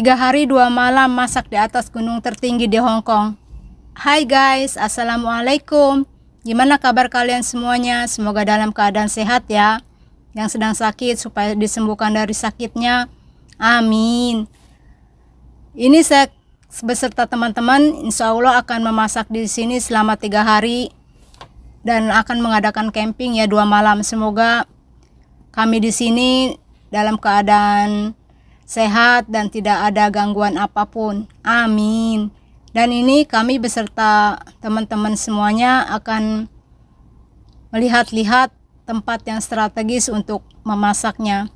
3 hari 2 malam masak di atas gunung tertinggi di Hong Kong. Hai guys, assalamualaikum. Gimana kabar kalian semuanya? Semoga dalam keadaan sehat ya. Yang sedang sakit supaya disembuhkan dari sakitnya. Amin. Ini saya beserta teman-teman insya Allah akan memasak di sini selama 3 hari dan akan mengadakan camping ya 2 malam. Semoga kami di sini dalam keadaan sehat dan tidak ada gangguan apapun. Amin. Dan ini kami beserta teman-teman semuanya akan melihat-lihat tempat yang strategis untuk memasaknya.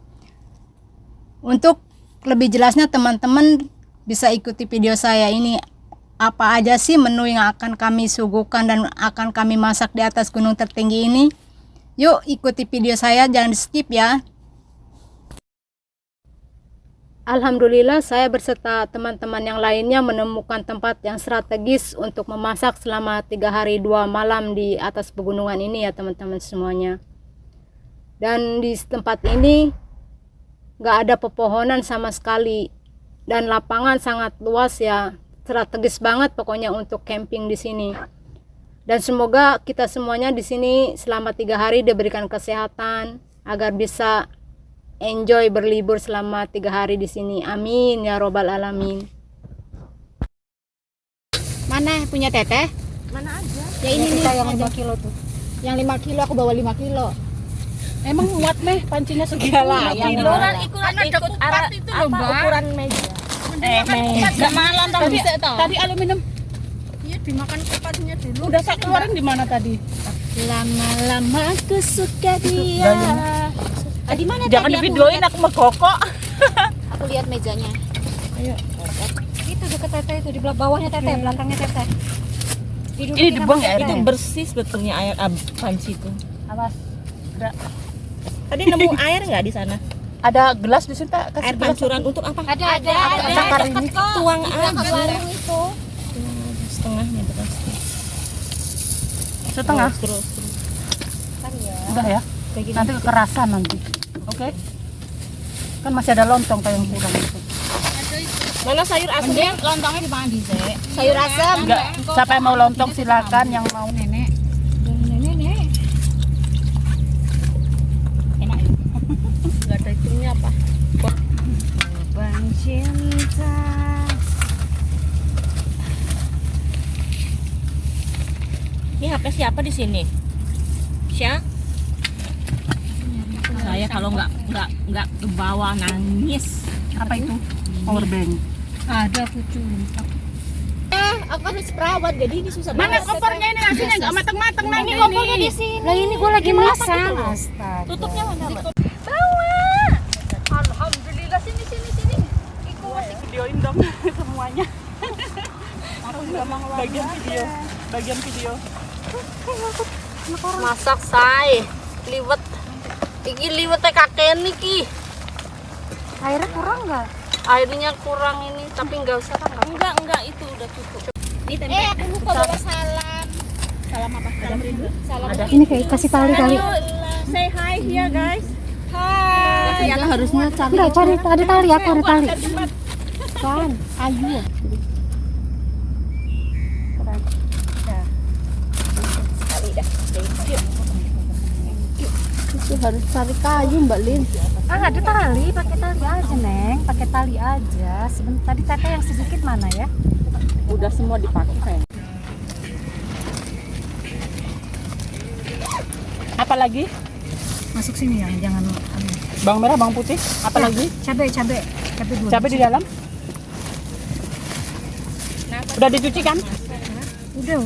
Untuk lebih jelasnya teman-teman bisa ikuti video saya ini. Apa aja sih menu yang akan kami suguhkan dan akan kami masak di atas gunung tertinggi ini? Yuk ikuti video saya, jangan di skip ya. Alhamdulillah saya berserta teman-teman yang lainnya menemukan tempat yang strategis untuk memasak selama 3 hari 2 malam di atas pegunungan ini ya teman-teman semuanya. Dan di tempat ini gak ada pepohonan sama sekali dan lapangan sangat luas ya, strategis banget pokoknya untuk camping di sini. Dan semoga kita semuanya di sini selama 3 hari diberikan kesehatan agar bisa enjoy berlibur selama 3 hari di sini. Amin ya robbal alamin. Mana punya teteh? Mana aja? Ya ini nih yang 5 kilo tuh. Yang 5 kilo aku bawa 5 kilo. Emang muat meh pancinya segitu? Lah, yang kilo kan ikut itu loh, Mbak. Ukuran meja. Enggak malam tadi aluminium. Iya dimakan kupatnya dulu. Udah saya keluarin di mana tadi? Lama-lama aku suka dia. Di mana? Jangan di videoin aku megokok. Aku lihat mejanya. Ayo. Itu dekat teteh itu di bawahnya teteh, belakangnya teteh. Ini dibuang ya? Itu bersih sebetulnya air panci itu. Awas. Tadi nemu air nggak di sana? Ada gelas di sini tak? Air pancuran untuk apa? Ada. Bakar ini tuang aja. Warung itu. Setengahnya beras. Setengah? Terus. Udah ya? Nanti kekerasan nanti. Oke? Kan masih ada lontong kayak yang kurang itu. Mana sayur asamnya? Lontongnya di mana di sini? Sayur asam. Enggak, siapa yang mau lontong silakan, yang mau Nenek. Nenek. Enak ya? Enggak ada itunya apa? Bang cinta. Ini HP siapa di sini? Syah? Saya kalau nggak ke bawah nangis. apa itu? Power bank. Ada pucuk. Aku harus perawat jadi ini susah. Mana kopernya ini nasinya enggak matang-matang nah Ini kopernya di sini. Lah ini gua lagi masak. Astaga. Tutupnya mana, Mbak? Alhamdulillah sini. Iku Videoin dong semuanya. Aku juga mau bagian video. Masak say. Liwet. Iki liwet kakek niki. airnya kurang enggak? Airnya kurang ini, tapi enggak usah kan? Enggak, itu udah cukup. Aku lupa bawa salam. Salam apa? Salam rindu. Salam. Ini kayak kasih tali kali. Say hi here guys. Hi. Ya harusnya cari. Enggak, cari tali ya, cari tali. Kan, ayo. Itu harus cari kayu Mbak Lin. Ada tali, pakai tali aja, Neng. Pakai tali aja. Sebentar tadi teteh yang sedikit mana ya? Udah semua dipakai sayang. Apa lagi? Masuk sini ya, jangan Bawang merah, bawang putih, apa lagi? cabai dulu. Cabai di dalam? Udah dicuci kan? Udah.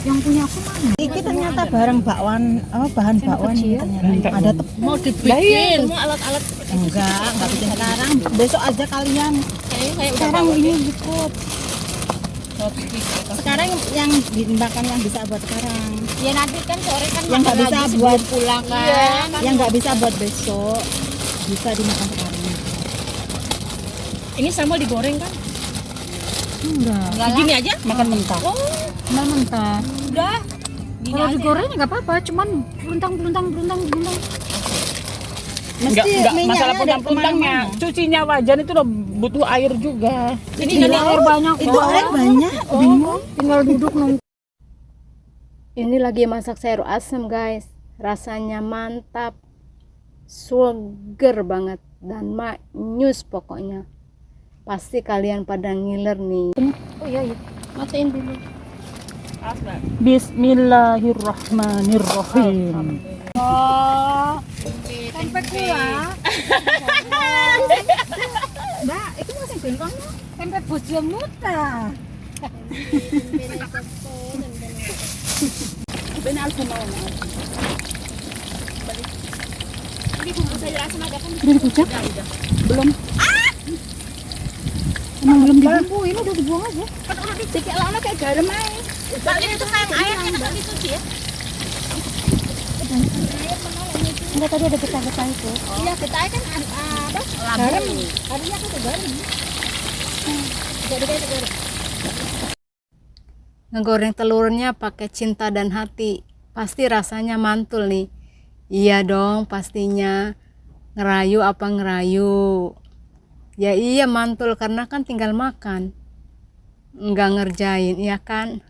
Yang punya aku mana? Iki ternyata barang bakwan, bahan bakwan ini ternyata. Ada Mau dibikin semua alat-alat. Enggak bikin sekarang. Besok aja kalian. Sekarang ini ikut. Sekarang yang dimakan yang bisa buat sekarang. Ya nanti kan sore kan Yang nggak bisa buat pulang kan. Iya, yang nggak bisa buat besok bisa dimakan sekarang. Ini sambal digoreng kan? Enggak. Gini aja? Makan mentah. Mentah. Udah. Kalau digoreng nggak apa-apa, cuman beluntang. Enggak masalah puntang-puntangnya. Cucinya wajan itu udah butuh air juga. Ini air banyak. Itu air banyak. Bingung. Tinggal duduk nunggu. Ini lagi masak sayur asem guys, rasanya mantap, seger banget dan manyus pokoknya. Pasti kalian pada ngiler nih. Oh iya. Matiin dulu. Bismillahirrahmanirrahim. Tempe gula. Mbak, itu masih bengkong. Tempe bojomu ta. Benar semua. Ini bumbu sayur asam ada kan? Udah dikucap? Belum. Emang belum di Bumbu ini udah dibuang aja. Kan udah dicekik lah kayak garam aja. Balik itu kayak airnya kan dicuci ya. Enggak, tadi ada getah-getah itu. Iya, kita kan apa? Garam. Harusnya kan garam. Jadi kayak garam. Ngegoreng telurnya pakai cinta dan hati, pasti rasanya mantul nih. Iya dong, pastinya. Ngerayu apa ngerayu? Ya iya mantul karena kan tinggal makan, nggak ngerjain, ya kan?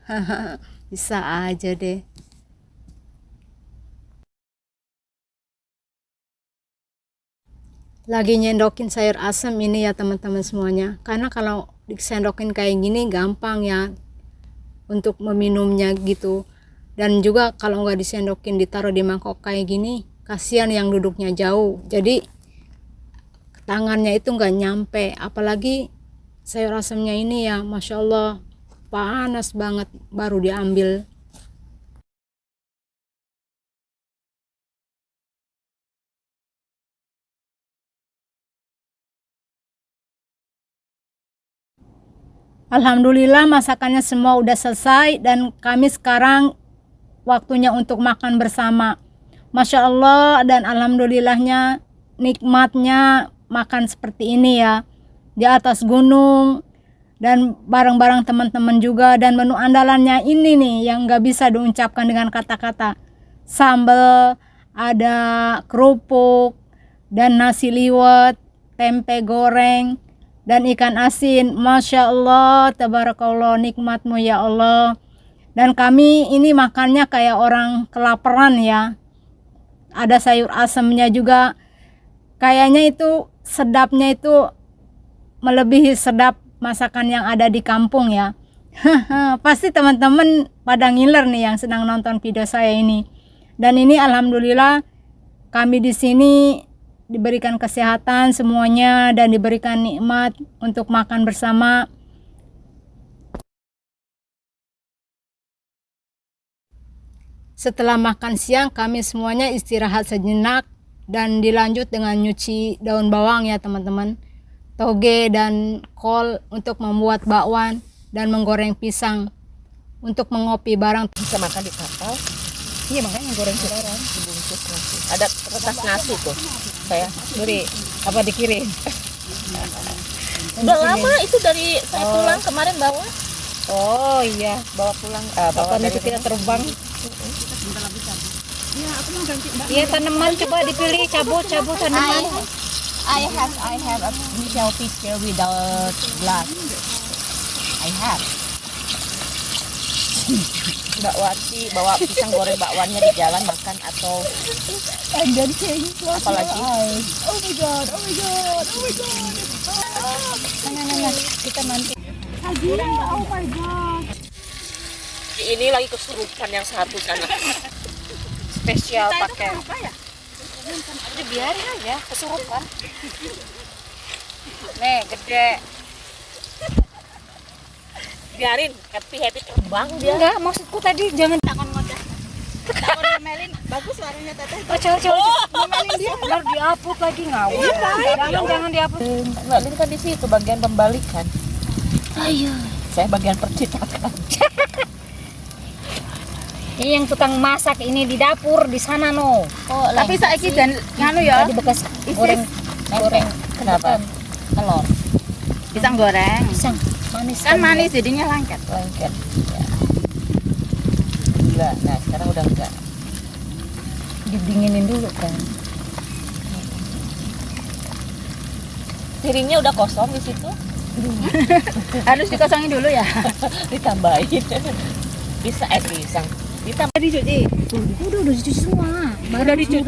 Bisa aja deh. Lagi nyendokin sayur asem ini ya teman-teman semuanya, karena kalau disendokin kayak gini gampang ya untuk meminumnya gitu. Dan juga kalau nggak disendokin ditaruh di mangkok kayak gini, kasihan yang duduknya jauh, jadi tangannya itu nggak nyampe. Apalagi sayur asemnya ini ya Masya Allah panas banget baru diambil. Alhamdulillah masakannya semua udah selesai dan kami sekarang waktunya untuk makan bersama. Masya Allah dan alhamdulillahnya nikmatnya makan seperti ini ya, di atas gunung dan bareng-bareng teman-teman juga. Dan menu andalannya ini nih yang nggak bisa diucapkan dengan kata-kata. Sambal, ada kerupuk dan nasi liwet, tempe goreng dan ikan asin. Masya Allah, tabarakallah, nikmatmu ya Allah. Dan kami ini makannya kayak orang kelaparan ya. Ada sayur asemnya juga. Kayaknya itu sedapnya itu melebihi sedap masakan yang ada di kampung ya. Pasti teman-teman pada ngiler nih yang sedang nonton video saya ini. Dan ini alhamdulillah kami di sini diberikan kesehatan semuanya dan diberikan nikmat untuk makan bersama. Setelah makan siang kami semuanya istirahat sejenak dan dilanjut dengan nyuci daun bawang ya teman-teman, toge dan kol untuk membuat bakwan dan menggoreng pisang untuk mengopi barang. Bisa makan di kapal. Iya makanya goreng sekarang dibungkus nasi. Ada kertas nasi tuh. Saya beri apa dikirim. Udah lama itu dari saya pulang kemarin bawa. Oh iya, bawa pulang. Bawa dari kita terbang. Iya, tanaman coba dipilih cabut tanaman. I have a Michelle picture without glass. I have. Mbak Wati bawa pisang goreng bakwannya di jalan makan atau apalagi? Oh my god. Nah, kita nanti. Oh my god. Ini lagi kesurupan yang satu sana. Spesial pakai. Udah biarin aja kesurupan. Nih gede. Biarin happy terbang dia. Enggak, maksudku tadi jangan Takon ngodah. Takon ngomelin. Bagus suaranya teteh. coba ngomelin dia. Ntar dihapus lagi ngawur. Jangan dihapus. Mbak Lin kan di situ bagian pembalikan. Ayo. Saya bagian percetakan. Ini yang tukang masak ini di dapur di sana no. Oh, Tapi saiki dan nganu ya. Di bekas goreng Kenapa? telur. Pisang goreng. Pisang manis Kan manis jadinya lengket. Ya. Gila. Nah, sekarang udah enggak. Didinginin dulu kan. Piringnya udah kosong di situ. Harus dikosongin dulu ya. Ditambahin. Bisa pisang. Ditambah Udah dicuci semua. Baru dicuci.